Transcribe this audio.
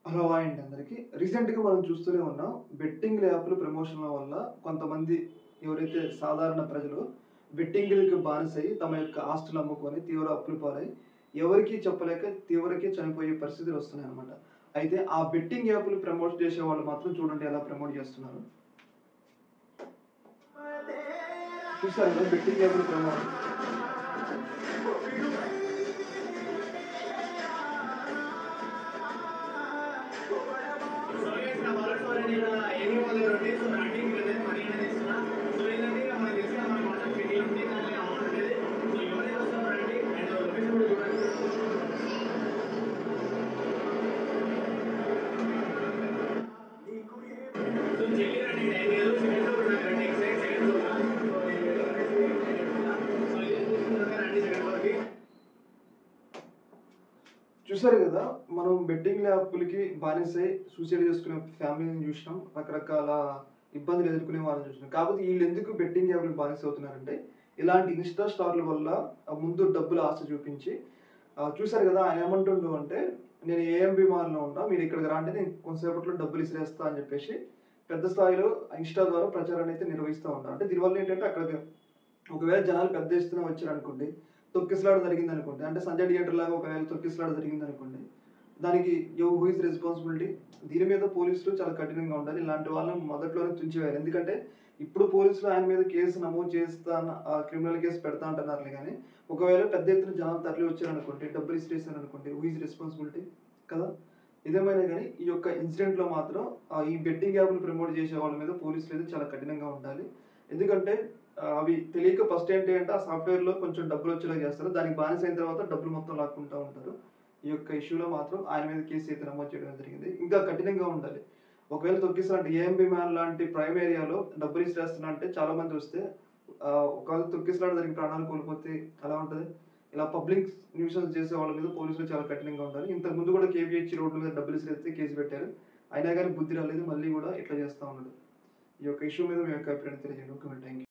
Hello! Hi అండి అందరికి. రీసెంట్‌గా మనం చూస్తూనే ఉన్నాం. బెట్టింగ్ యాప్‌లు ప్రమోషన్‌ల వల్ల కొంతమంది ఎవరైతే సాధారణ ప్రజలు బెట్టింగులకి బానిసై తమ యొక్క ఆస్తులు అమ్ముకొని తీవ్ర అప్పుల పాలై ఎవరికీ చెప్పలేక తీవ్రకి చనిపోయే పరిస్థితులు వస్తున్నాయన్నమాట. అయితే ఆ బెట్టింగ్ యాప్‌లు ప్రమోట్ చేసేవాళ్ళు మాత్రం చూడండి ఎలా ప్రమోట్ చేస్తున్నారు. చూసారు కదా బెట్టింగ్ యాప్‌లు ప్రమోట్. చూసారు గదా! మనం బెట్టింగ్ యాప్‌లకి బానిసై సూసైడ్ చేసుకునే ఫ్యామిలీని జూసినాం. రకరకాల ఇబ్బందులు ఎదుర్కొనే వాళ్ళని జూసినాం. కాకపోతే ఈళ్ళెందుకు బెట్టింగ్ యాప్‌లకి బానిసవుతున్నారంటే, ఇలాంటి ఇన్‌స్టా స్టార్‌ల వల్ల ముందు డబ్బుల ఆశ చూపించి చూసారు గదా! ఆయన ఏమంటుండు అంటే, "నేను ఏఎంబీ మాల్‌లో ఉన్నా. మీరిక్కడికి రండి. నేను కొంతసేపట్లో డబ్బులు ఇసిరేస్తా" అని జెప్పేసి పెద్ద స్థాయిలో ఇన్‌స్టా ద్వారా ప్రచారాన్ని అయితే నిర్వహిస్తా ఉన్నారు. అంటే దీనివల్ల ఏంటంటే అక్కడికి ఒకవేళ జనాలు పెద్ద ఎత్తున వచ్చారనుకోండి, తొక్కిసలాట జరిగిందనుకోండి, అంటే సంజయ్ థియేటర్ లాగా ఒకవేళ తొక్కిసలాట జరిగిందనుకోండి, దానికి హూ ఈస్ రెస్పాన్సిబిలిటీ? దీని మీద పోలీసులు చాలా కఠినంగా ఉండాలి. ఇలాంటి వాళ్ళని మొదట్లోనే తుంచివేయాలి. ఎందుకంటే ఇప్పుడు పోలీసులు ఆయన మీద కేసు నమోదు చేస్తాన క్రిమినల్ కేసు పెడతా అంటున్నారులే గానీ, ఒకవేళ పెద్ద ఎత్తున జనాలు తరలి వచ్చారనుకోండి, డబ్బులు ఇసిరేసారనుకోండి, హూ ఈస్ రెస్పాన్సిబిలిటీ? కదా! ఏదేమైనా గానీ ఈ యొక్క ఇన్సిడెంట్‌లో మాత్రం ఈ బెట్టింగ్ యాప్‌లు ప్రమోట్ చేసే వాళ్ళ మీద పోలీసులైతే చాలా కఠినంగా ఉండాలి. ఎందుకంటే అవి తెలియక ఫస్ట్ ఏంటి అంటే ఆ సాఫ్ట్‌వేర్‌లో కొంచెం డబ్బులొచ్చేలా చేస్తారు. దానికి బానిసైన తర్వాత డబ్బులు మొత్తం లాక్కుంటా ఉంటారు. ఈ యొక్క ఇష్యూలో మాత్రం ఆయన మీద కేస్ అయితే నమోదు చేయడం జరిగింది. ఇంకా కఠినంగా ఉండాలి. ఒకవేళ తొక్కిసలాట ఏఎంబీ మ్యాన్ లాంటి ప్రైమ్ ఏరియాలో డబ్బులు ఇసిరేస్తున్నా అంటే చాలా మంది వస్తే ఒకవేళ తొక్కిసలాట జరిగి ప్రాణాలు కోల్పోతే ఎలా ఉంటది? ఇలా పబ్లిక్ న్యూసెన్స్ చేసే వాళ్ళ మీద పోలీసులు చాలా కఠినంగా ఉండాలి. ఇంతకు ముందు కూడా కేబీహెచ్ రోడ్ల మీద డబ్బులు ఇసిరేస్తే కేసు పెట్టారు. అయినా గాని బుద్ధి రాలేదు. మళ్ళీ కూడా ఇట్లా చేస్తా ఉన్నాడు. ఈ యొక్క ఇష్యూ మీద మీ యొక్క అభిప్రాయం తెలియజేయండి. ఓకే. Thank you.